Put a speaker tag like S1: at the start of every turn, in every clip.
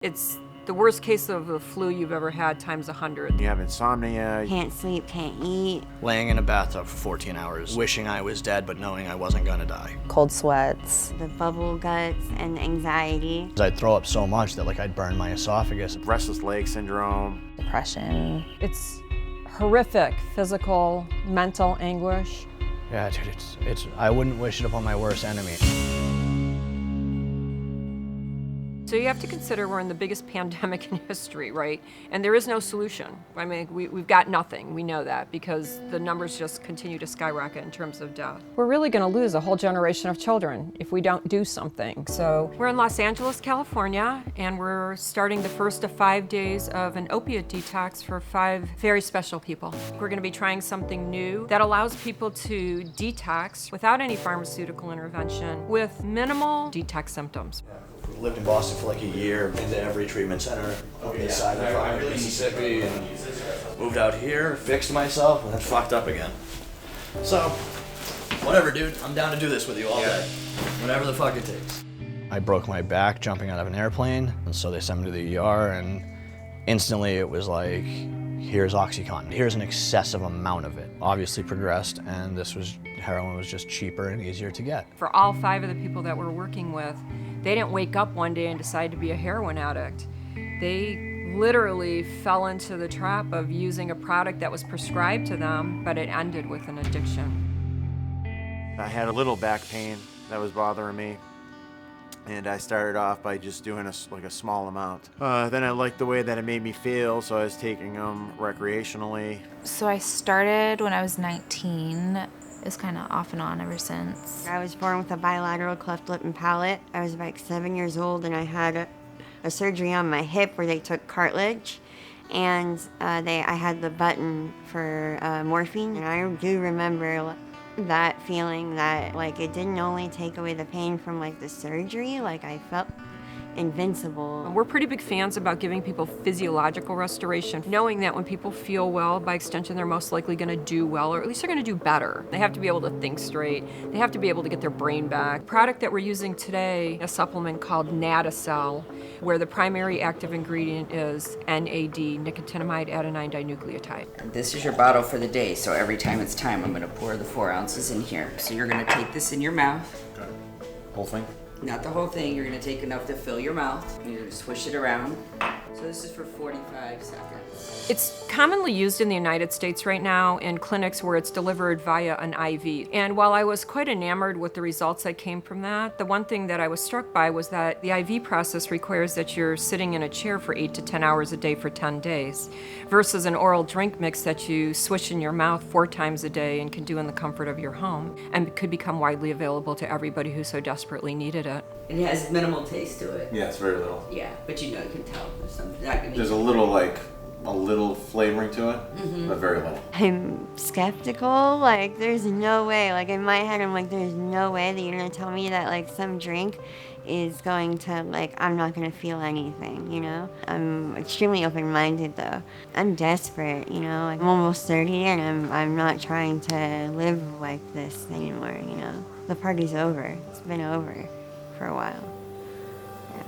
S1: It's the worst case of the flu you've ever had times 100.
S2: You have insomnia.
S3: Can't sleep, can't eat.
S4: Laying in a bathtub for 14 hours, wishing I was dead but knowing I wasn't gonna die.
S5: Cold sweats.
S3: The bubble guts and anxiety.
S4: I'd throw up so much that I'd burn my esophagus.
S2: Restless leg syndrome.
S5: Depression.
S6: It's horrific physical, mental anguish.
S4: Yeah, dude, I wouldn't wish it upon my worst enemy.
S1: So you have to consider we're in the biggest pandemic in history, right? And there is no solution. I mean, we've got nothing. We know that because the numbers just continue to skyrocket in terms of death.
S6: We're really going to lose a whole generation of children if we don't do something. So
S1: We're in Los Angeles, California, and we're starting the first of 5 days of an opiate detox for 5 very special people. We're going to be trying something new that allows people to detox without any pharmaceutical intervention with minimal detox symptoms.
S4: Lived in Boston for a year, been to every treatment center up inside of Mississippi, and moved out here, fixed myself, and then fucked up again. So, whatever, dude. I'm down to do this with you all day. Whatever the fuck it takes. I broke my back jumping out of an airplane, and so they sent me to the ER, and instantly it was like, here's OxyContin. Here's an excessive amount of it. Obviously progressed, and heroin was just cheaper and easier to get.
S1: For all 5 of the people that we're working with, they didn't wake up one day and decide to be a heroin addict. They literally fell into the trap of using a product that was prescribed to them, but it ended with an addiction.
S2: I had a little back pain that was bothering me, and I started off by just doing a small amount. Then I liked the way that it made me feel, so I was taking them recreationally.
S7: So I started when I was 19. It's kind of off and on ever since.
S3: I was born with a bilateral cleft lip and palate. I was about 7 years old and I had a surgery on my hip where they took cartilage, and I had the button for morphine. And I do remember that feeling that it didn't only take away the pain from the surgery, I felt invincible.
S1: We're pretty big fans about giving people physiological restoration, knowing that when people feel well, by extension, they're most likely going to do well, or at least they're going to do better. They have to be able to think straight. They have to be able to get their brain back. The product that we're using today, a supplement called Nadacell, where the primary active ingredient is NAD, nicotinamide adenine dinucleotide.
S8: This is your bottle for the day, so every time it's time, I'm going to pour the 4 ounces in here. So you're going to take this in your mouth.
S2: Okay. Whole thing?
S8: Not the whole thing, you're gonna take enough to fill your mouth. You're gonna swish it around. So this is for 45 seconds.
S1: It's commonly used in the United States right now in clinics where it's delivered via an IV. And while I was quite enamored with the results that came from that, the one thing that I was struck by was that the IV process requires that you're sitting in a chair for 8 to 10 hours a day for 10 days, versus an oral drink mix that you swish in your mouth 4 times a day and can do in the comfort of your home, and could become widely available to everybody who so desperately needed it.
S8: It has minimal taste to it.
S2: Yeah, it's very little.
S8: Yeah, but you can tell there's something.
S2: There's a little flavoring to it, but very little.
S3: I'm skeptical. There's no way. In my head, I'm there's no way that you're gonna tell me that some drink is going to I'm not gonna feel anything, you know? I'm extremely open-minded though. I'm desperate, you know? I'm almost 30 and I'm not trying to live like this anymore, you know? The party's over. It's been over for a while. Yeah.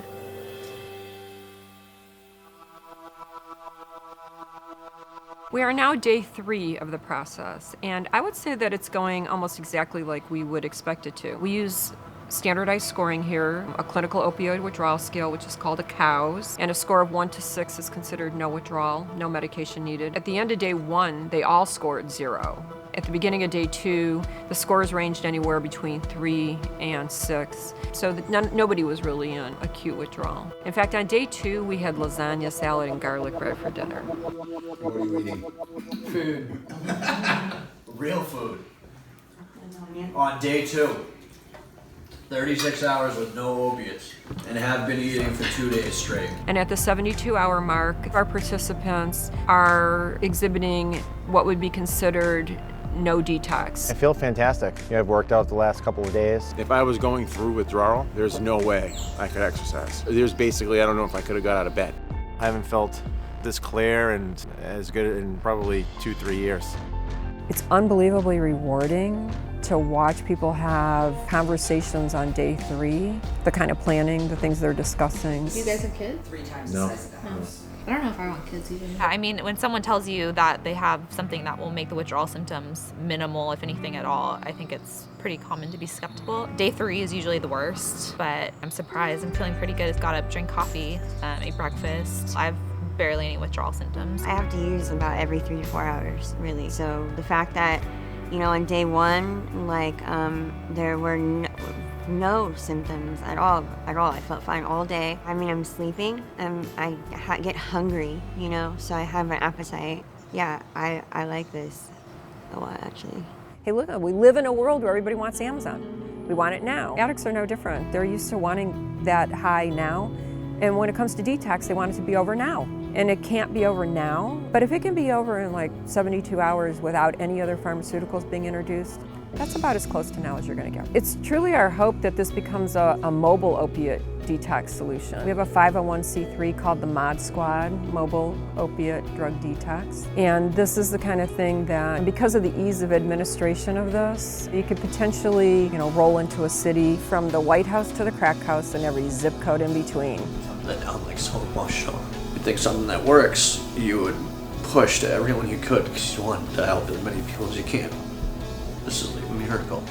S1: We are now day 3 of the process, and I would say that it's going almost exactly like we would expect it to. We use standardized scoring here, a clinical opioid withdrawal scale, which is called a COWS, and a score of 1 to 6 is considered no withdrawal, no medication needed. At the end of day 1, they all scored 0. At the beginning of day 2, the scores ranged anywhere between 3 and 6, so nobody was really in acute withdrawal. In fact, on day 2, we had lasagna, salad, and garlic bread for dinner.
S2: What are you eating?
S4: Food. Real food. On day 2. 36 hours with no opiates, and have been eating for 2 days straight.
S1: And at the 72-hour mark, our participants are exhibiting what would be considered no detox.
S9: I feel fantastic. I've worked out the last couple of days.
S2: If I was going through withdrawal, there's no way I could exercise. There's basically, I don't know if I could have got out of bed. I haven't felt this clear and as good in probably 2-3 years.
S6: It's unbelievably rewarding to watch people have conversations on day 3, the kind of planning, the things they're discussing.
S10: Do you guys have kids?
S8: 3 times
S2: No.
S8: the size of the house.
S10: I don't know if I want kids either.
S7: I mean, when someone tells you that they have something that will make the withdrawal symptoms minimal, if anything at all, I think it's pretty common to be skeptical. Day 3 is usually the worst, but I'm surprised. I'm feeling pretty good. Got up, drank coffee, ate breakfast. I have barely any withdrawal symptoms.
S3: I have to use about every 3 to 4 hours, really. So the fact that, you know, on day 1, like, there were no symptoms at all. I felt fine all day. I mean, I'm sleeping, and I get hungry, you know, so I have an appetite. Yeah, I like this a lot, actually.
S6: Hey, look, we live in a world where everybody wants Amazon. We want it now. Addicts are no different. They're used to wanting that high now. And when it comes to detox, they want it to be over now. And it can't be over now, but if it can be over in like 72 hours without any other pharmaceuticals being introduced, that's about as close to now as you're gonna get. It's truly our hope that this becomes a mobile opiate detox solution. We have a 501c3 called the Mod Squad, Mobile Opiate Drug Detox. And this is the kind of thing that, because of the ease of administration of this, you could potentially, you know, roll into a city from the White House to the crack house and every zip code in between.
S4: That down like so emotional. You think something that works, you would push to everyone you could because you want to help as many people as you can. This is like a miracle.